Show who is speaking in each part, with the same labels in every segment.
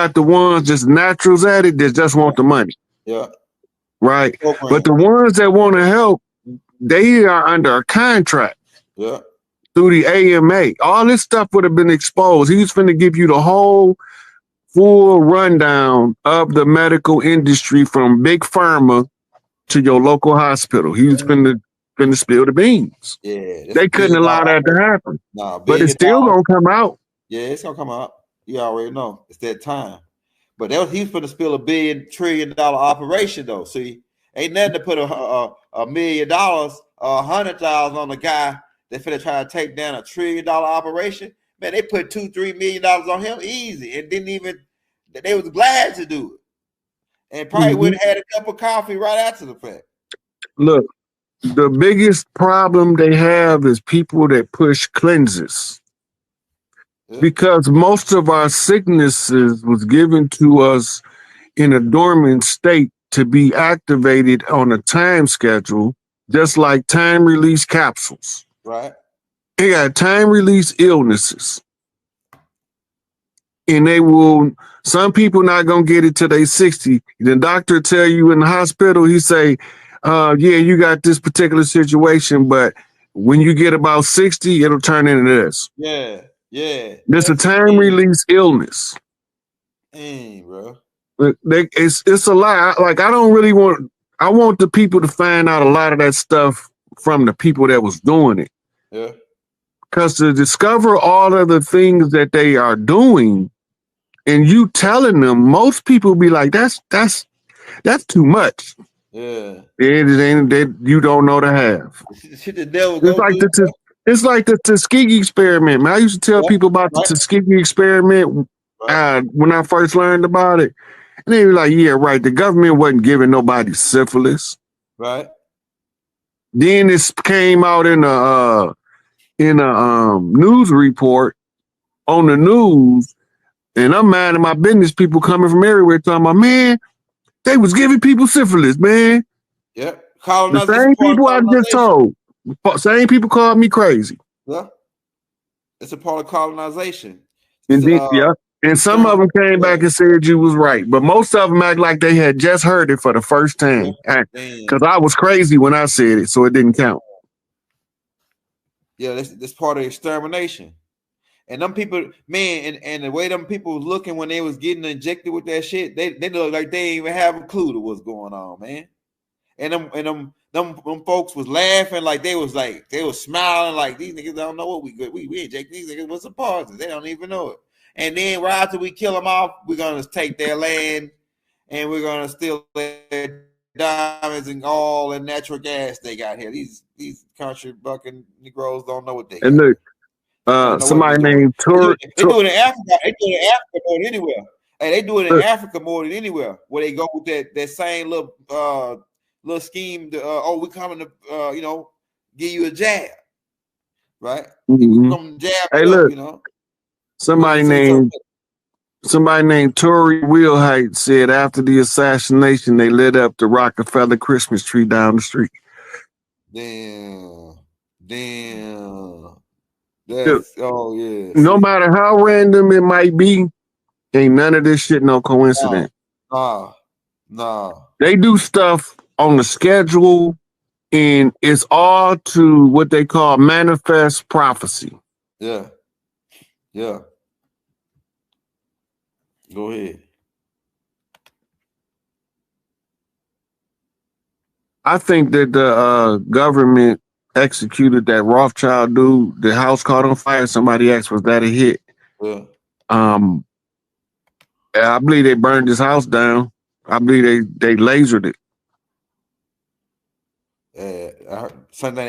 Speaker 1: got the ones that's naturals at it that just want the money.
Speaker 2: Yeah.
Speaker 1: Right. But the ones that want to help, they are under a contract.
Speaker 2: Yeah.
Speaker 1: Through the AMA. All this stuff would have been exposed. He's finna give you the whole full rundown of the medical industry from big pharma to your local hospital. He's finna spill the beans.
Speaker 2: Yeah.
Speaker 1: They couldn't allow that to happen.
Speaker 2: Nah,
Speaker 1: but it's still gonna come out.
Speaker 2: Yeah, it's gonna come out. You already know. It's that time. But he's finna spill $1 billion trillion operation though. See, ain't nothing to put $1 million, 100,000 on the guy that finna try to take down $1 trillion operation. Man, they put $2-3 million on him easy and didn't even. They was glad to do it, and probably would have had a cup of coffee right after the fact.
Speaker 1: Look, the biggest problem they have is people that push cleanses. Because most of our sicknesses was given to us in a dormant state to be activated on a time schedule, just like time release capsules.
Speaker 2: Right.
Speaker 1: They got time release illnesses. And they will, some people not gonna get it till they 60. The doctor tell you in the hospital, he say, yeah, you got this particular situation, but when you get about 60, it'll turn into this.
Speaker 2: Yeah. Yeah.
Speaker 1: This a time release illness.
Speaker 2: Dang, bro.
Speaker 1: It's a lot. Like, I don't really I want the people to find out a lot of that stuff from the people that was doing it.
Speaker 2: Yeah.
Speaker 1: Because to discover all of the things that they are doing and you telling them, most people be like, that's too much.
Speaker 2: Yeah.
Speaker 1: It ain't that you don't know to have. It's like the Tuskegee experiment, man. I used to tell people about the Tuskegee experiment when I first learned about it. And they were like, yeah, right. The government wasn't giving nobody syphilis.
Speaker 2: Right.
Speaker 1: Then this came out in a news report on the news, and I'm minding my business. People coming from everywhere talking about, man, they was giving people syphilis, man.
Speaker 2: Yep.
Speaker 1: The same people I just told. Same people called me crazy.
Speaker 2: Yeah. It's a part of colonization.
Speaker 1: Indeed, yeah. And some of them came back and said you was right, but most of them act like they had just heard it for the first time. Because I was crazy when I said it, so it didn't count.
Speaker 2: Yeah, this part of extermination. And them people, man, and the way them people was looking when they was getting injected with that shit, they look like they didn't even have a clue to what's going on, man. And them folks was laughing like they was smiling like these niggas don't know what we inject these niggas with some poison. They don't even know it. And then right after we kill them off, we're gonna take their land and we're gonna steal their diamonds and all and natural gas they got here. These country bucking Negroes don't know what they got.
Speaker 1: And look, somebody named Tori.
Speaker 2: They do it in Africa. They do it in Africa more than anywhere. Hey, they do it in Africa more than anywhere. Where they go with that same little scheme to we coming to give you a jab, right?
Speaker 1: Mm-hmm.
Speaker 2: Jab
Speaker 1: hey, look, somebody named Tori Wheelhite said after the assassination they lit up the Rockefeller Christmas tree down the street.
Speaker 2: Damn.
Speaker 1: That's,
Speaker 2: yeah.
Speaker 1: No matter how random it might be, ain't none of this shit no coincidence.
Speaker 2: No.
Speaker 1: They do stuff on the schedule, and it's all to what they call manifest prophecy.
Speaker 2: Yeah. Go ahead.
Speaker 1: I think that the government executed that Rothschild dude. The house caught on fire. Somebody asked, was that a hit?
Speaker 2: Yeah.
Speaker 1: I believe they burned his house down. I believe they lasered it.
Speaker 2: I heard something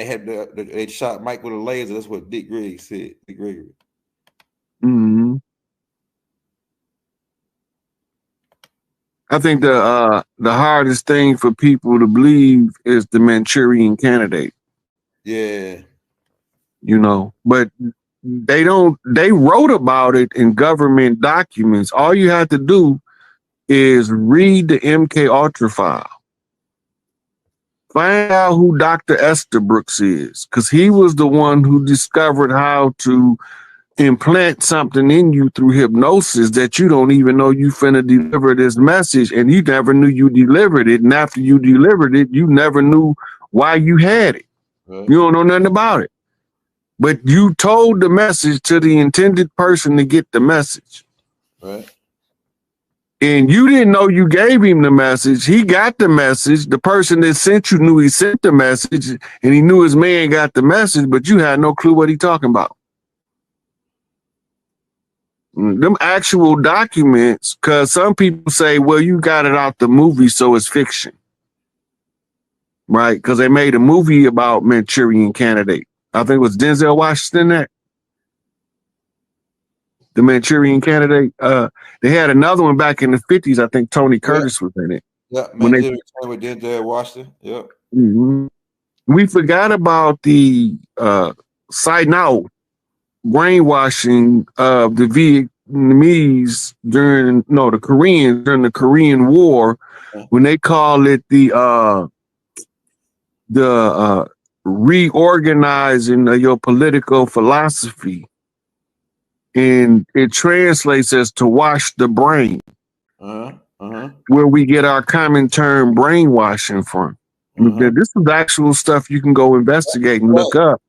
Speaker 2: they shot Mike with a laser. That's what Dick Griggs said. Dick Gregory.
Speaker 1: Mm-hmm. I think the hardest thing for people to believe is the Manchurian Candidate.
Speaker 2: Yeah.
Speaker 1: But they wrote about it in government documents. All you have to do is read the MK Ultra file. Find out who Dr. Estabrooks is, because he was the one who discovered how to implant something in you through hypnosis that you don't even know you finna deliver this message, and you never knew you delivered it. And after you delivered it, you never knew why you had it.
Speaker 2: Right.
Speaker 1: You don't know nothing about it. But you told the message to the intended person to get the message.
Speaker 2: Right.
Speaker 1: And you didn't know you gave him the message. He got the message. The person that sent you knew he sent the message, and he knew his man got the message, but you had no clue what he talking about. Them actual documents, because some people say, well, you got it out the movie, so it's fiction. Right? Because they made a movie about Manchurian Candidate. I think it was Denzel Washington that. The Manchurian Candidate. They had another one back in the 50s. I think Tony Curtis was in it.
Speaker 2: Yeah, Manchurian with GINDJAB Washington. Yep.
Speaker 1: Mm-hmm. We forgot about the Sino brainwashing of the Vietnamese the Koreans during the Korean War, when they call it the reorganizing of your political philosophy. And it translates as to wash the brain, where we get our common term brainwashing from. This is actual stuff you can go investigate and look up.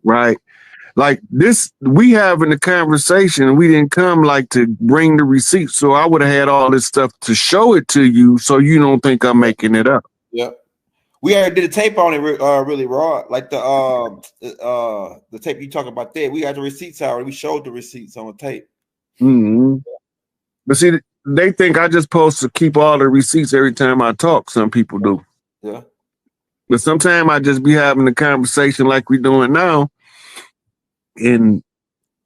Speaker 1: Right? Like this, we having a conversation, we didn't come like to bring the receipts. So I would have had all this stuff to show it to you so you don't think I'm making it up.
Speaker 2: Yep. We already did a tape on it really raw. Like the tape you talking about there. We got the receipts already. We showed the receipts on the tape.
Speaker 1: Mm-hmm. But see, they think I just supposed to keep all the receipts every time I talk. Some people do.
Speaker 2: Yeah.
Speaker 1: But sometimes I just be having a conversation like we're doing now and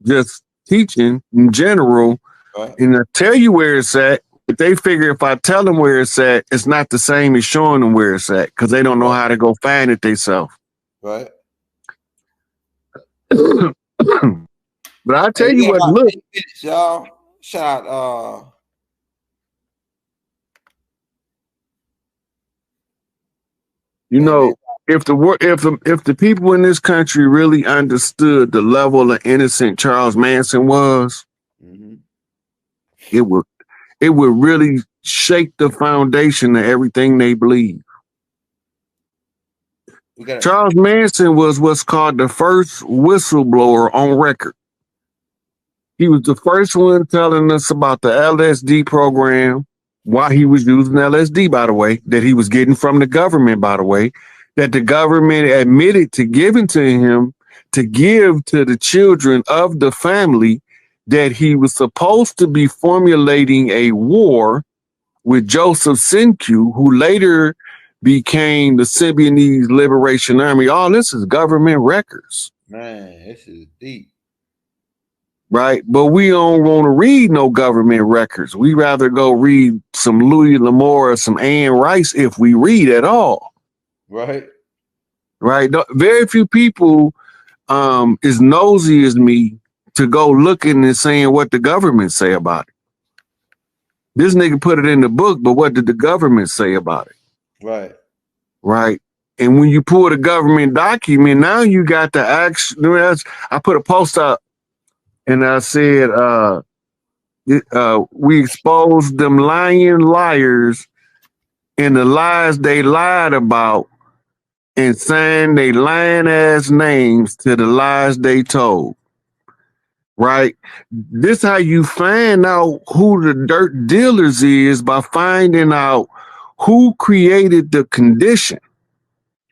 Speaker 1: just teaching in general.
Speaker 2: Right.
Speaker 1: And I tell you where it's at. But they figure if I tell them where it's at, it's not the same as showing them where it's at because they don't know how to go find it themselves.
Speaker 2: Right.
Speaker 1: But I tell you what, look,
Speaker 2: y'all. Shout out.
Speaker 1: You know, if the people in this country really understood the level of innocent Charles Manson was, it would really shake the foundation of everything they believe. Charles Manson was what's called the first whistleblower on record. He was the first one telling us about the LSD program, why he was using LSD, by the way, that he was getting from the government, by the way, that the government admitted to giving to him to give to the children of the family, that he was supposed to be formulating a war with Joseph Sinkyu, who later became the Symbionese Liberation Army. All this is government records.
Speaker 2: Man, this is deep.
Speaker 1: Right? But we don't want to read no government records. We rather go read some Louis L'Amour or some Anne Rice if we read at all.
Speaker 2: Right.
Speaker 1: Right. Very few people is nosy as me to go looking and saying what the government say about it. This nigga put it in the book, but what did the government say about it?
Speaker 2: Right.
Speaker 1: Right. And when you pull the government document, now you got the action. I put a post up and I said, we exposed them lying liars and the lies they lied about and signed they lying ass names to the lies they told. Right? This how you find out who the dirt dealers is, by finding out who created the condition,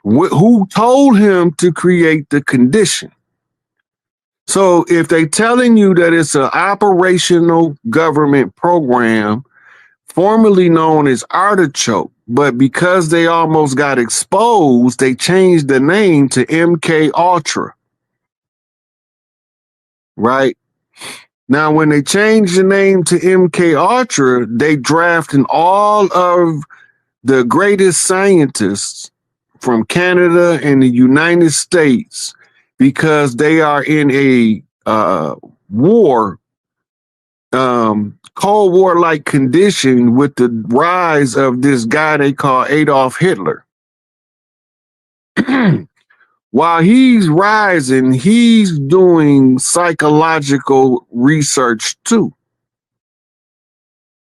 Speaker 1: who told him to create the condition. So if they telling you that it's an operational government program, formerly known as Artichoke, but because they almost got exposed, they changed the name to MK Ultra. Right? Now, when they changed the name to MK Ultra, they drafted all of the greatest scientists from Canada and the United States, because they are in a war, Cold War-like condition with the rise of this guy they call Adolf Hitler. while he's rising, he's doing psychological research too,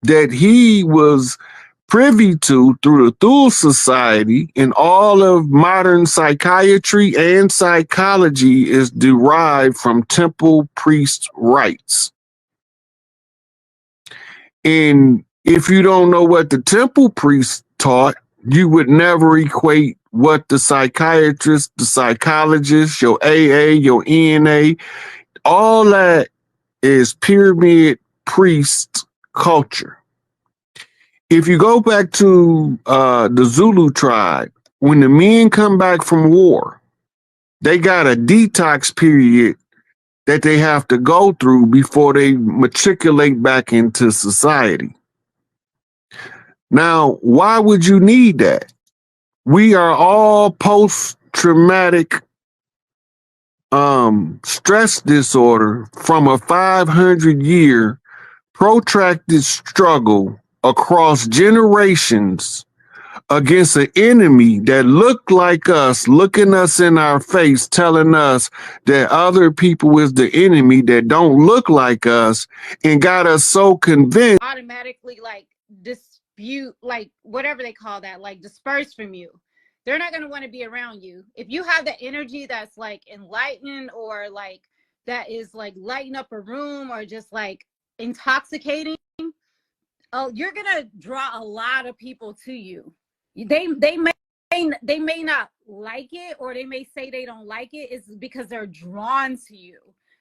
Speaker 1: that he was privy to through the Thule Society, and all of modern psychiatry and psychology is derived from temple priest rites. And if you don't know what the temple priest taught, you would never equate what the psychiatrist, the psychologist, your AA, your ENA, all that is pyramid priest culture. If you go back to the Zulu tribe, when the men come back from war, they got a detox period that they have to go through before they matriculate back into society. Now, why would you need that? We are all post-traumatic stress disorder from a 500-year protracted struggle across generations against an enemy that looked like us, looking us in our face, telling us that other people is the enemy that don't look like us, and got us so convinced.
Speaker 3: Automatically, like, dispute, like, whatever they call that, like, disperse from you. They're not going to want to be around you. If you have the energy that's like enlightening, or like that is like lighting up a room, or just like intoxicating, oh, you're going to draw a lot of people to you. They may not like it, or they may say they don't like it. It's because they're drawn to you.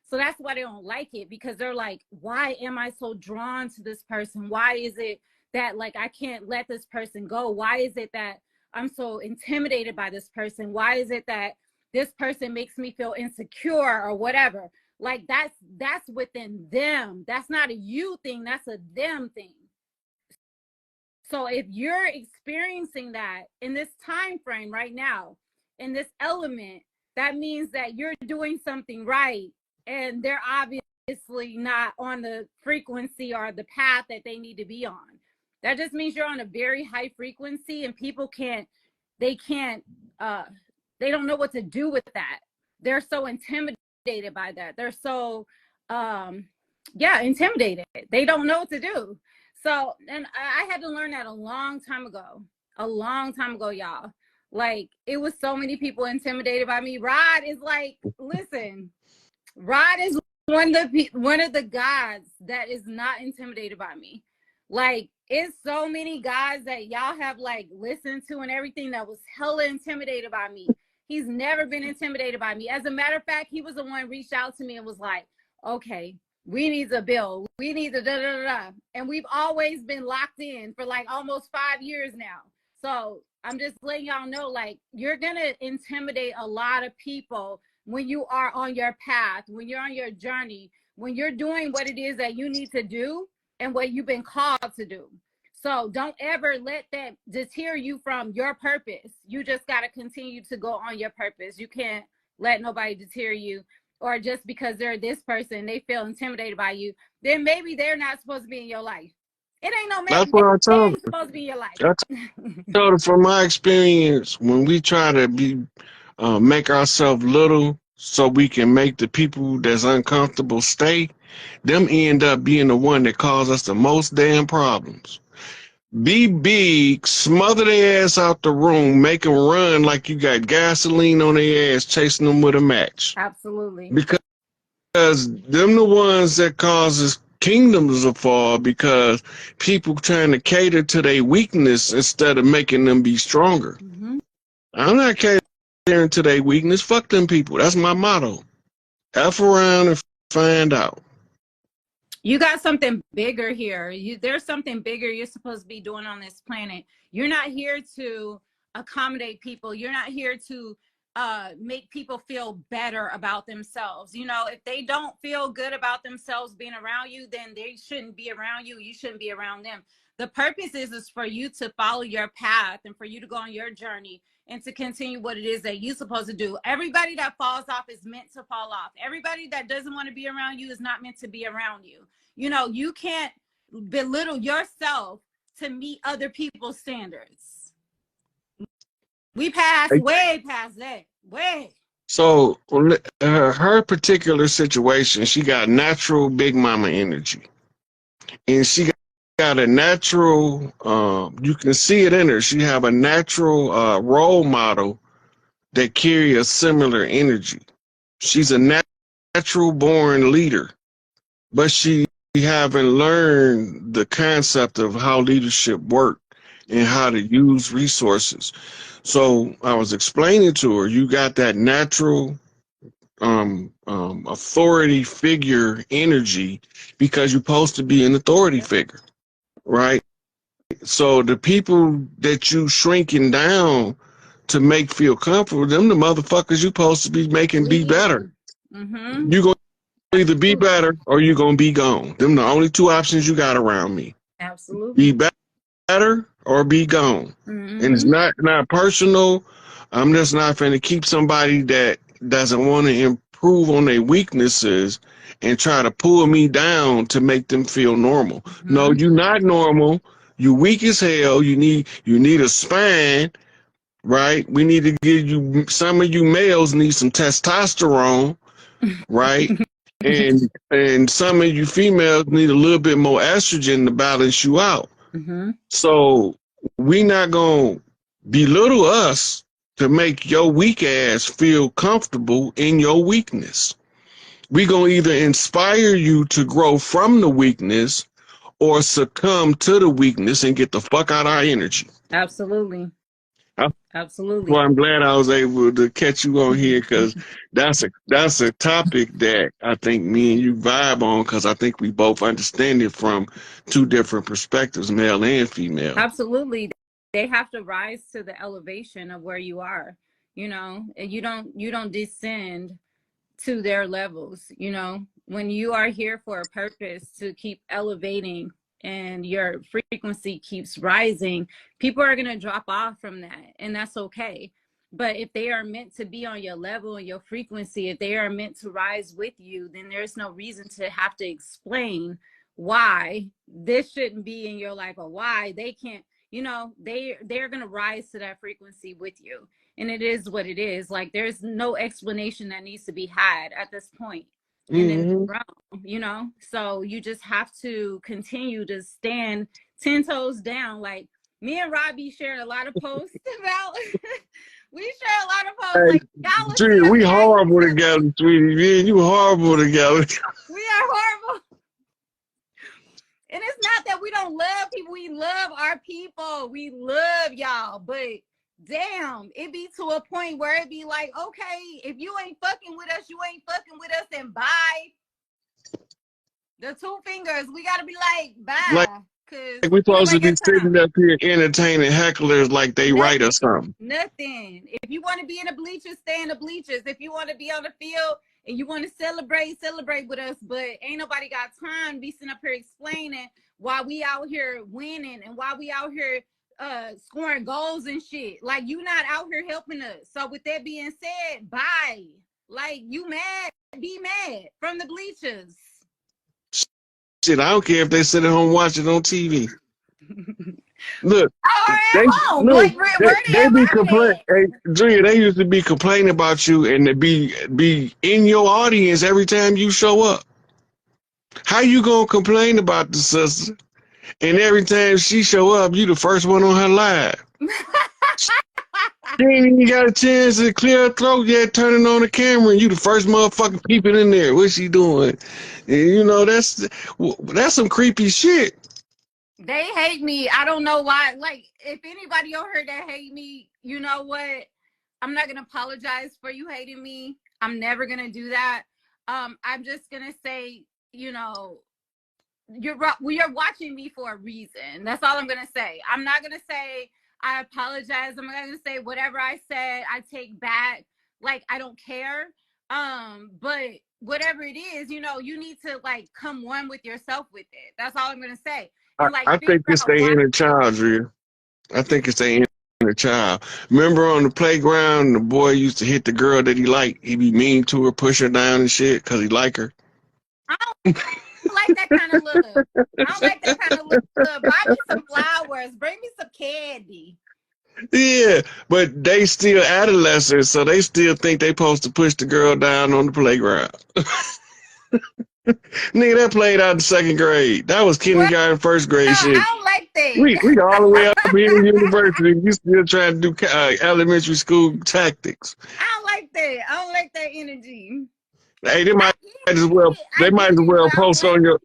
Speaker 3: So that's why they don't like it, because they're like, why am I so drawn to this person? Why is it that, like, I can't let this person go? Why is it that I'm so intimidated by this person? Why is it that this person makes me feel insecure, or whatever? Like, that's within them. That's not a you thing. That's a them thing. So if you're experiencing that in this time frame right now, in this element, that means that you're doing something right, and they're obviously not on the frequency or the path that they need to be on. That just means you're on a very high frequency, and people they don't know what to do with that. They're so intimidated by that. They're so, intimidated. They don't know what to do. So, and I had to learn that a long time ago, y'all. Like, it was so many people intimidated by me. Rod is like, listen, Rod is one of the gods that is not intimidated by me. Like, it's so many guys that y'all have like listened to and everything that was hella intimidated by me. He's never been intimidated by me. As a matter of fact, he was the one who reached out to me and was like, okay, we need a bill. We need a da-da-da-da. And we've always been locked in for like almost 5 years now. So I'm just letting y'all know, like, you're going to intimidate a lot of people when you are on your path, when you're on your journey, when you're doing what it is that you need to do and what you've been called to do. So don't ever let that deter you from your purpose. You just got to continue to go on your purpose. You can't let nobody deter you. Or just because they're this person, they feel intimidated by you, then maybe they're not supposed to be in your life. It ain't no maybe.
Speaker 1: That's what I
Speaker 3: They
Speaker 1: told
Speaker 3: ain't
Speaker 1: her.
Speaker 3: supposed to be in your life.
Speaker 1: I told her from my experience, when we try to make ourselves little so we can make the people that's uncomfortable stay, them end up being the one that cause us the most damn problems. Be big, smother their ass out the room, make them run like you got gasoline on their ass, chasing them with a match.
Speaker 3: Absolutely.
Speaker 1: Because them the ones that causes kingdoms to fall, because people trying to cater to their weakness instead of making them be stronger.
Speaker 3: Mm-hmm.
Speaker 1: I'm not catering to their weakness. Fuck them people. That's my motto. F around and find out.
Speaker 3: You got something bigger here. There's something bigger you're supposed to be doing on this planet. You're not here to accommodate people. You're not here to make people feel better about themselves. You know, if they don't feel good about themselves being around you, then they shouldn't be around you. You shouldn't be around them. The purpose is for you to follow your path and for you to go on your journey and to continue what it is that you're supposed to do. Everybody that falls off is meant to fall off. Everybody that doesn't want to be around you is not meant to be around you. You know, you can't belittle yourself to meet other people's standards. We passed way past that. Way.
Speaker 1: So her particular situation, she got natural big mama energy, and she got a natural. You can see it in her. She have a natural role model that carry a similar energy. She's a natural born leader, but she haven't learned the concept of how leadership work and how to use resources. So I was explaining to her, you got that natural authority figure energy because you're supposed to be an authority figure, right? So the people that you shrinking down to make feel comfortable, them the motherfuckers you supposed to be making be better.
Speaker 3: Mm-hmm.
Speaker 1: You gonna either be better or you gonna be gone. Them the only two options you got around me.
Speaker 3: Absolutely.
Speaker 1: Be better or be gone.
Speaker 3: Mm-hmm.
Speaker 1: And it's not personal. I'm just not finna keep somebody that doesn't want to improve on their weaknesses and try to pull me down to make them feel normal.
Speaker 3: Mm-hmm.
Speaker 1: No, you're not normal. You weak as hell. You need a spine, right? We need to give you, some of you males need some testosterone, right? and some of you females need a little bit more estrogen to balance you out.
Speaker 3: Mm-hmm.
Speaker 1: So we not gonna belittle us to make your weak ass feel comfortable in your weakness. We gonna either inspire you to grow from the weakness or succumb to the weakness and get the fuck out of our energy.
Speaker 3: Absolutely. Absolutely.
Speaker 1: Well, I'm glad I was able to catch you on here because that's a topic that I think me and you vibe on because I think we both understand it from two different perspectives, male and female.
Speaker 3: Absolutely. They have to rise to the elevation of where you are, you know, and you don't descend to their levels, you know. When you are here for a purpose to keep elevating and your frequency keeps rising, people are going to drop off from that, and that's okay. But if they are meant to be on your level and your frequency, if they are meant to rise with you, then there's no reason to have to explain why this shouldn't be in your life or why they can't, you know. They're going to rise to that frequency with you, and it is what it is. Like, there's no explanation that needs to be had at this point in the realm, you know. So you just have to continue to stand 10 toes down. Like, me and Robbie shared a lot of posts about we share a lot of posts, like, y'all will see us
Speaker 1: We
Speaker 3: argue.
Speaker 1: horrible together, sweetie. Man, you horrible together.
Speaker 3: We are horrible. And it's not that we don't love people. We love our people. We love y'all. But damn, it be to a point where it be like, okay, if you ain't fucking with us, you ain't fucking with us, and bye. The two fingers, we gotta be like, bye.
Speaker 1: Like we supposed to be sitting up here entertaining hecklers like they right or something.
Speaker 3: Nothing. If you want to be in the bleachers, stay in the bleachers. If you want to be on the field and you want to celebrate with us. But ain't nobody got time to be sitting up here explaining why we out here winning and why we out here scoring goals and shit. Like, you not out here helping us. So with that being said, bye. Like, you mad, be mad from the bleachers.
Speaker 1: Shit, I don't care if they sit at home watching on TV. Look, they be complaining. Hey, Julia, they used to be complaining about you and to be in your audience every time you show up. How you gonna complain about the sister? And every time she show up, you the first one on her live. She ain't even got a chance to clear her throat yet, turning on the camera, and you the first motherfucker peeping in there. What's she doing? And, you know, that's some creepy shit.
Speaker 3: They hate me. I don't know why. Like, if anybody over here that hate me, you know what? I'm not gonna apologize for you hating me. I'm never gonna do that. I'm just gonna say, you know, you're watching me for a reason. That's all I'm gonna say. I'm not gonna say I apologize. I'm not gonna say whatever I said I take back. Like, I don't care. But whatever it is, you know, you need to, like, come one with yourself with it. That's all I'm gonna say. And, like,
Speaker 1: I think it's their inner child, Drew. I think it's their inner child. Remember on the playground, the boy used to hit the girl that he liked. He'd be mean to her, push her down and shit because he like her.
Speaker 3: I don't like that kind of love. I don't like that kind of love. Buy me some flowers. Bring me some candy.
Speaker 1: Yeah, but they still adolescents, so they still think they supposed to push the girl down on the playground. Nigga, that played out in second grade. That was
Speaker 3: Well,
Speaker 1: kindergarten, first grade shit.
Speaker 3: I don't like
Speaker 1: We all the way up
Speaker 3: that.
Speaker 1: here in university. You still trying to do elementary school tactics.
Speaker 3: I don't like that. I don't like that energy.
Speaker 1: Hey, they
Speaker 3: I
Speaker 1: might
Speaker 3: get
Speaker 1: as
Speaker 3: it.
Speaker 1: well.
Speaker 3: I
Speaker 1: They might
Speaker 3: get
Speaker 1: as
Speaker 3: it,
Speaker 1: well
Speaker 3: but I don't
Speaker 1: post
Speaker 3: like
Speaker 1: on your.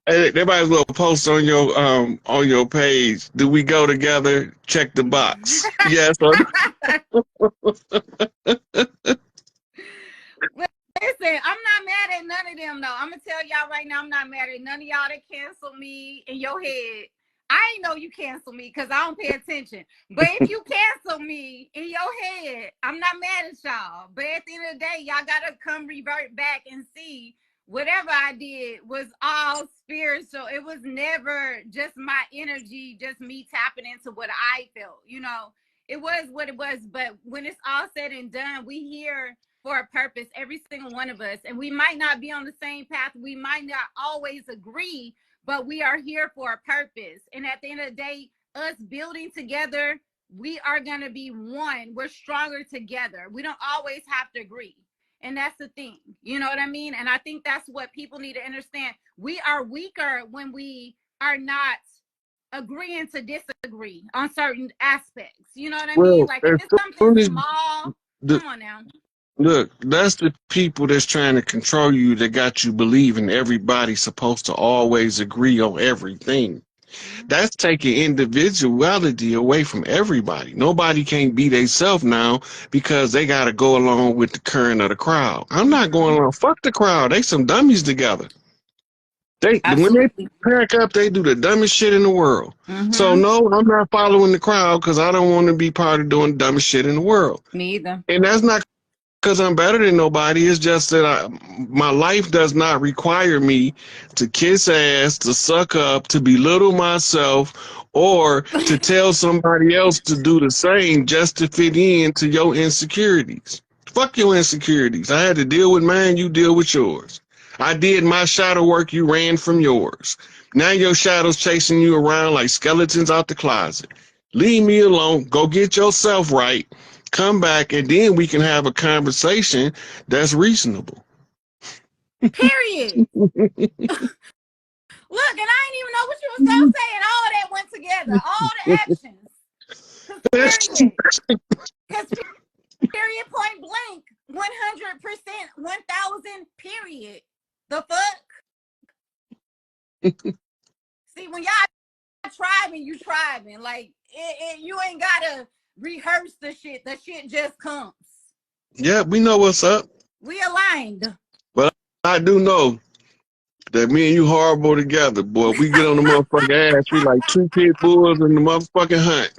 Speaker 1: Hey, they might as well post on your page. Do we go together? Check the box. Yes. Or
Speaker 3: Listen, I'm not mad at none of them though. I'm gonna tell y'all right now, I'm not mad at none of y'all that cancel me in your head. I ain't know you cancel me because I don't pay attention. But if you cancel me in your head, I'm not mad at y'all. But at the end of the day, y'all gotta come revert back and see whatever I did was all spiritual. It was never just my energy, just me tapping into what I felt. You know, it was what it was. But when it's all said and done, we here for a purpose, every single one of us. And we might not be on the same path. We might not always agree, but we are here for a purpose. And at the end of the day, us building together, we are going to be one. We're stronger together. We don't always have to agree. And that's the thing. You know what I mean? And I think that's what people need to understand. We are weaker when we are not agreeing to disagree on certain aspects. You know what I mean?
Speaker 1: well,
Speaker 3: Like if
Speaker 1: as
Speaker 3: it's something
Speaker 1: soon as
Speaker 3: small,
Speaker 1: the
Speaker 3: come on now.
Speaker 1: look, that's the people that's trying to control you that got you believing everybody's supposed to always agree on everything. That's taking individuality away from everybody. Nobody can't be themselves now because they got to go along with the current of the crowd. I'm not going along. Fuck the crowd. They some dummies together. When they
Speaker 3: Absolutely.
Speaker 1: pack up, they do the dumbest shit in the world. So
Speaker 3: Mm-hmm.
Speaker 1: no, I'm not following the crowd because I don't want to be part of doing the dumbest shit in the world.
Speaker 3: Me either.
Speaker 1: And that's not because I'm better than nobody. It's just that my life does not require me to kiss ass, to suck up, to belittle myself, or to tell somebody else to do the same just to fit into your insecurities. Fuck your insecurities. I had to deal with mine, you deal with yours. I did my shadow work, you ran from yours. Now your shadow's chasing you around like skeletons out the closet. Leave me alone. Go get yourself right. Come back, and then we can have a conversation that's reasonable.
Speaker 3: Period. Look, and I didn't even know what you was gonna say, and all that went together. All the actions. Because period, point blank, 100%, 1,000, period. The fuck? See, when y'all tribing, you tribing. Like, you ain't gotta rehearse the shit. The shit just comes.
Speaker 1: Yeah, we know what's up.
Speaker 3: We aligned.
Speaker 1: But I do know that me and you horrible together, boy. We get on the motherfucking ass. We like two pit bulls in the motherfucking hunt.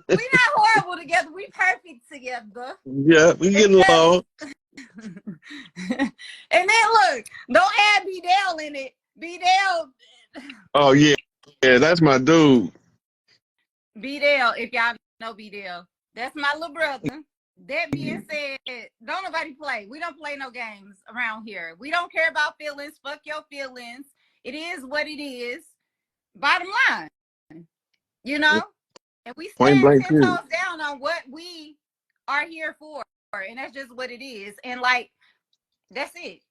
Speaker 3: We not horrible together. We perfect together.
Speaker 1: Yeah, we getting along.
Speaker 3: And then look, don't add B-Dale in it. B-Dale.
Speaker 1: Oh yeah, yeah, that's my dude.
Speaker 3: B-Dale, if y'all know B-Dale, that's my little brother. That being said, don't nobody play. We don't play no games around here. We don't care about feelings. Fuck your feelings. It is what it is. Bottom line, you know? And we
Speaker 1: Point
Speaker 3: stand
Speaker 1: blank
Speaker 3: 10
Speaker 1: period.
Speaker 3: toes down on what we are here for. And that's just what it is. And like, that's it.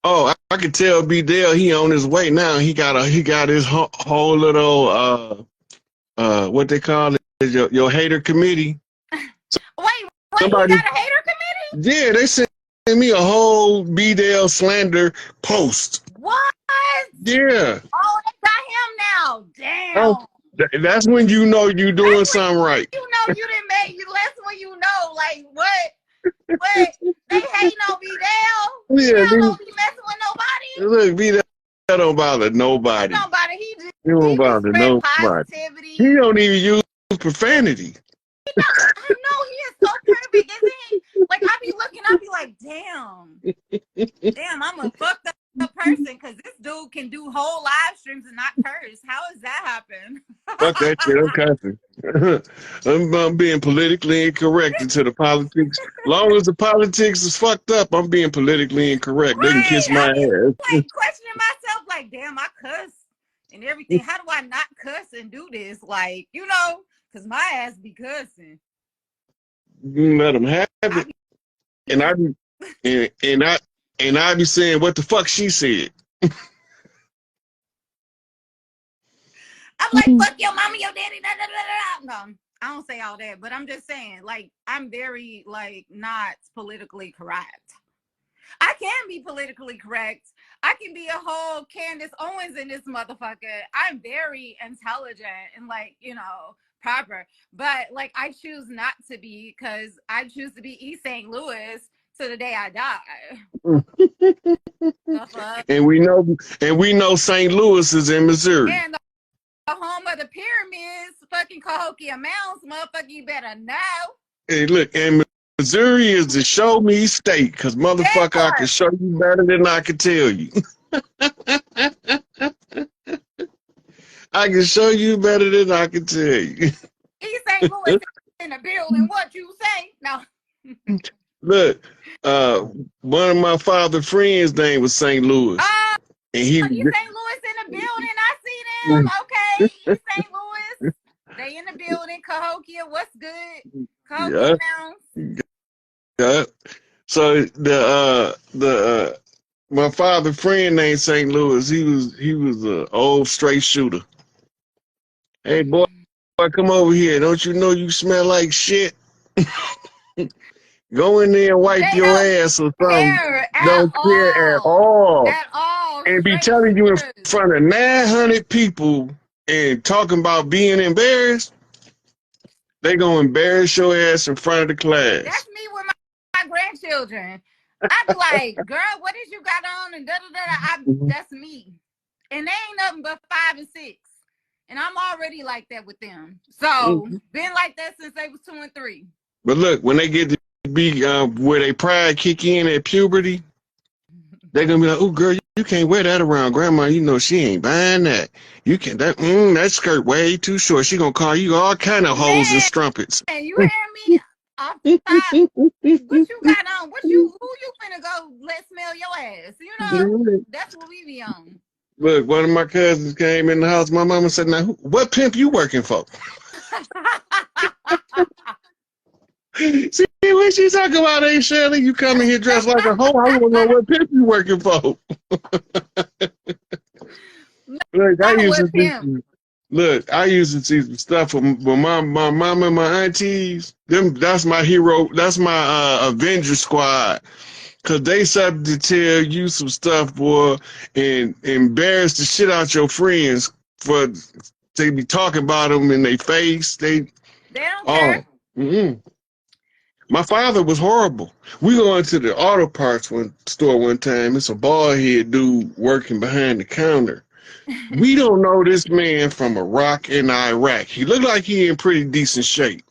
Speaker 1: Oh, I can tell B Dale he on his way now. He got his whole little what they call it, your hater committee.
Speaker 3: Wait,
Speaker 1: Somebody,
Speaker 3: you got a hater committee?
Speaker 1: yeah, they sent me a whole B Dale slander post.
Speaker 3: What?
Speaker 1: Yeah.
Speaker 3: Oh, they got him now.
Speaker 1: Oh,
Speaker 3: Damn.
Speaker 1: that's when you know you doing something right.
Speaker 3: You know you didn't make you. That's when you know, like what? What? They hating on B-Dale.
Speaker 1: Yeah,
Speaker 3: B-Dale don't be messing with nobody.
Speaker 1: look, B Dale don't bother nobody.
Speaker 3: Nobody. He
Speaker 1: He don't
Speaker 3: just
Speaker 1: bother
Speaker 3: spread
Speaker 1: nobody.
Speaker 3: positivity.
Speaker 1: He don't even use profanity.
Speaker 3: I know he is so perfect, isn't he? Like I be looking, I be like, damn, I'm a fucked up person because this dude can do whole live streams and not curse. How does that happen?
Speaker 1: Fuck that shit. I'm cussing. I'm being politically incorrect into the politics. Long as the politics is fucked up, I'm being politically incorrect. They can kiss my ass.
Speaker 3: Like questioning myself, like, damn, I cuss. and everything. How do I not cuss and do this? Like, you know, because my ass be cussing.
Speaker 1: You let them have it. And I be saying, what the fuck she said.
Speaker 3: I'm like, fuck your mama, your daddy, da, da, da, da. No, I don't say all that, but I'm just saying, like, I'm very, like, not politically correct. I can be politically correct. I can be a whole Candace Owens in this motherfucker. I'm very intelligent and, like, you know, proper. But, like, I choose not to be, because I choose to be East St. Louis to the day I die.
Speaker 1: And we know St. Louis is in Missouri.
Speaker 3: And the home of the pyramids, fucking Cahokia Mounds, motherfucker, you better know.
Speaker 1: Hey, look, and Missouri is the show me state, because motherfucker, I can show you better than I can tell you. I can show you better than I can tell you.
Speaker 3: East St. Louis in the building, what you say? No.
Speaker 1: Look, one of my father's friends' name was St. Louis. And he
Speaker 3: East St. Louis in the building. I see them. Okay, East St. Louis. They in the building. Cahokia, what's good? Cahokia Mounds.
Speaker 1: Yeah. So my father's friend named St. Louis. He was an old straight shooter. Hey boy, come over here. Don't you know you smell like shit? Go in there and wipe your ass or something. Don't care at all.
Speaker 3: At all.
Speaker 1: And be telling you in front of 900 people and talking about being embarrassed. They gonna embarrass your ass in front of the class.
Speaker 3: That's me with my grandchildren. I be like, girl, what did you got on? And da da da. That's me. And they ain't nothing but 5 and 6. And I'm already like that with them. So been like that since they was 2 and 3. But
Speaker 1: look, when they get to be where they pride kick in at puberty, they're gonna be like, oh girl, you can't wear that around grandma. You know she ain't buying that. You can that skirt way too short. She gonna call you all kind of hoes and strumpets.
Speaker 3: And you hear me? Off the top. What you got on? Who you finna go let smell your ass? You know, that's what we be on.
Speaker 1: Look, one of my cousins came in the house. My mama said, now, what pimp you working for? See what she talking about, ain't Shirley? You come in here dressed like a hoe. I want to know what pimp you working for. Look, I used to see some stuff from my mama and my aunties. That's my hero. That's my Avenger squad. Cause they started to tell you some stuff, boy, and embarrass the shit out your friends for they be talking about them in their face. They
Speaker 3: don't care.
Speaker 1: My father was horrible. We go into the auto parts store one time. It's a bald head dude working behind the counter. We don't know this man from Iraq and Iraq. He looked like he in pretty decent shape.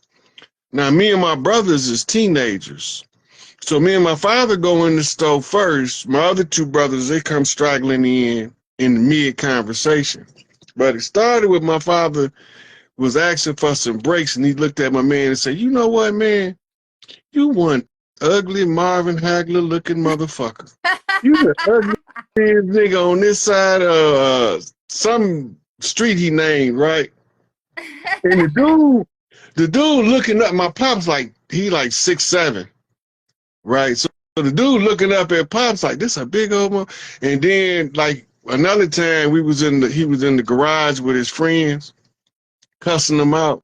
Speaker 1: Now, me and my brothers is teenagers. So me and my father go in the store first. My other 2 brothers, they come straggling in the mid-conversation. But it started with my father was asking for some breaks, and he looked at my man and said, you know what, man? You one ugly Marvin Hagler looking motherfucker. You the ugly nigga on this side of some street he named, right? And the dude looking up, my pop's like, he like 6'7", right? So the dude looking up at Pop's like, this a big old one. And then like another time he was in the garage with his friends, cussing them out,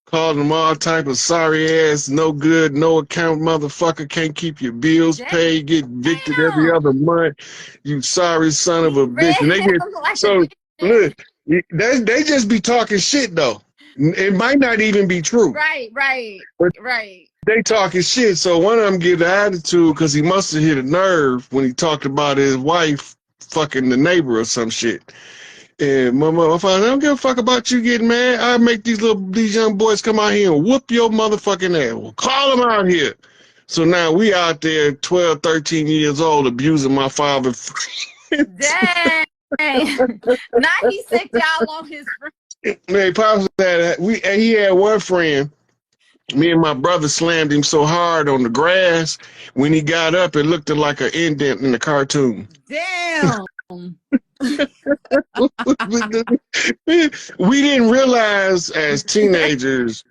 Speaker 1: calling them all type of sorry ass, no good, no account motherfucker, can't keep your bills paid, get evicted every other month, you sorry son of a bitch. And they get so look, they just be talking shit though. It might not even be true.
Speaker 3: Right.
Speaker 1: They talking shit, so one of them get the attitude because he must have hit a nerve when he talked about his wife fucking the neighbor or some shit. And my father, I don't give a fuck about you getting mad. I make these young boys come out here and whoop your motherfucking ass. Well, call them out here. So now we out there 12, 13 years old abusing my father.
Speaker 3: Dang. Now he sick y'all on his friend.
Speaker 1: Man, Pops he had one friend. Me and my brother slammed him so hard on the grass. When he got up, it looked like an indent in the cartoon.
Speaker 3: Damn.
Speaker 1: We didn't realize as teenagers,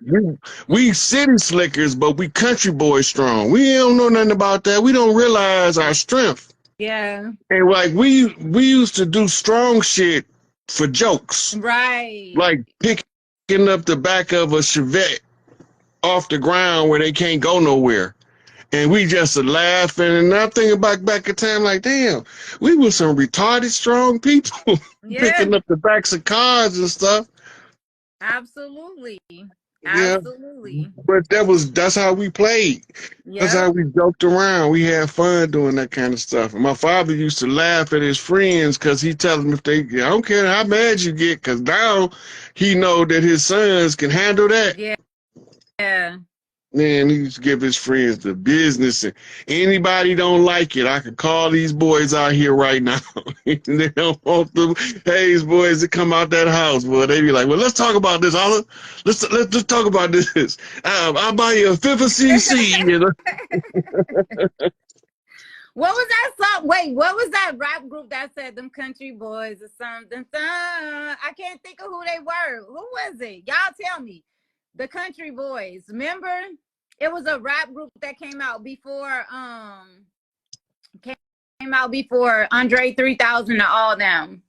Speaker 1: we city slickers, but we country boys strong. We don't know nothing about that. We don't realize our strength.
Speaker 3: Yeah.
Speaker 1: And like we used to do strong shit for jokes.
Speaker 3: Right.
Speaker 1: Like picking up the back of a Chevette off the ground where they can't go nowhere. And we just laughing, and I'm thinking back at time like, damn, we were some retarded strong people
Speaker 3: Yeah.
Speaker 1: picking up the backs of cars and stuff.
Speaker 3: Absolutely.
Speaker 1: Yeah,
Speaker 3: Absolutely.
Speaker 1: but that's how we played. That's
Speaker 3: Yeah.
Speaker 1: how we joked around. We had fun doing that kind of stuff. And my father used to laugh at his friends because he tell them if they, I don't care how mad you get, because now he know that his sons can handle that.
Speaker 3: Yeah. Yeah.
Speaker 1: Man, he used to give his friends the business. And anybody don't like it, I could call these boys out here right now. They don't want the Hayes boys to come out that house. Boy, they be like, well, let's talk about this, Oliver. Let's talk about this. I'll buy you a fifth of CC. You know?
Speaker 3: What was that song? Wait, what was that rap group that said them country boys or something? I can't think of who they were. Who was it? Y'all tell me. The Country Boys. Remember? It was a rap group that came out before Andre 3000 and all them.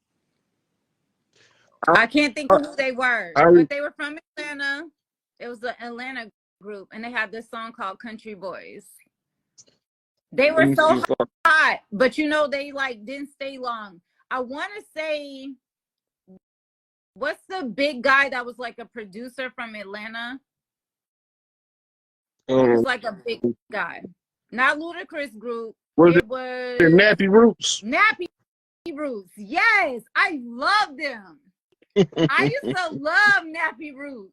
Speaker 3: I can't think of who they were, but they were from Atlanta. It was the Atlanta group, and they had this song called Country Boys. They were so hot, but you know, they like didn't stay long. I want to say, what's the big guy that was like a producer from Atlanta? He was like a big guy. Not Ludacris group. It was
Speaker 1: Nappy Roots.
Speaker 3: Nappy Roots. Yes, I love them. I used to love Nappy Roots.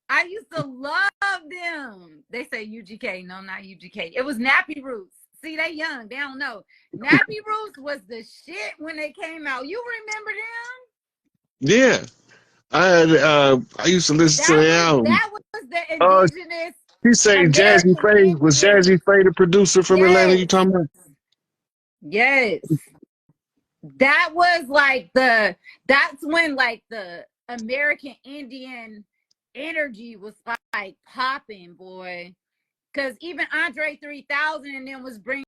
Speaker 3: I used to love them. They say UGK. No, not UGK. It was Nappy Roots. See, they young. They don't know. Nappy Roots was the shit when they came out. You remember them?
Speaker 1: Yeah. I used to listen to the album.
Speaker 3: That was the indigenous.
Speaker 1: He say Jazzy Faye. Was Jazzy Faye the producer from Atlanta you talking about?
Speaker 3: Yes. That was like that's when like the American Indian energy was like popping, boy. Because even Andre 3000 and them was bringing